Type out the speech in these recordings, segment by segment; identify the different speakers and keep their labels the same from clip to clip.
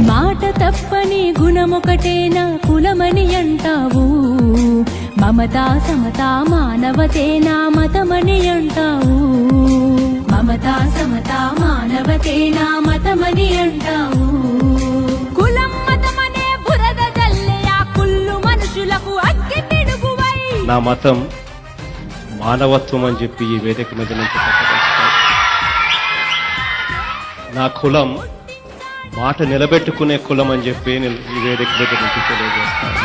Speaker 1: మాట తప్పని గుణమొకటేనా కులమని అంటావు, మమతా సమతా మానవతేనా మతమని అంటావు, మమతా సమతా మానవతేనా మతమని అంటావు. కులం మతమనే బురద జల్లే ఆ కుళ్ళు మనుషులకు అగ్గి పిడుగువై.
Speaker 2: నా మతం మానవత్వం అని చెప్పి ఈ వేదిక మీద నుంచి ప్రకటిస్తాను. నా కులం మాట నిలబెట్టుకునే కులం అని చెప్పి ఈ వేదిక మీద నుంచి తెలియజేస్తాను.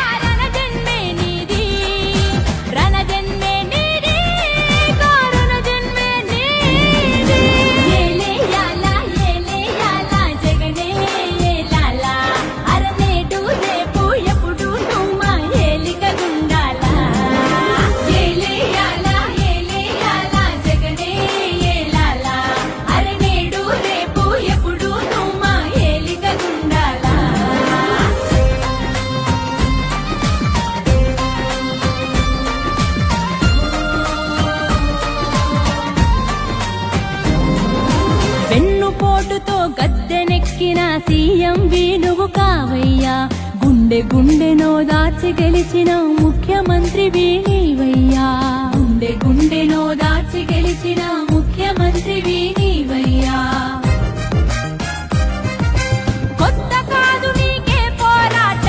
Speaker 1: వెన్నుపోటుతో గద్దెనెక్కిన సీఎం నువ్వు కావయ్యా, గుండె గుండెనో దాచి గెలిచిన ముఖ్యమంత్రి నీవయ్యా, గుండె గుండెనో దాచి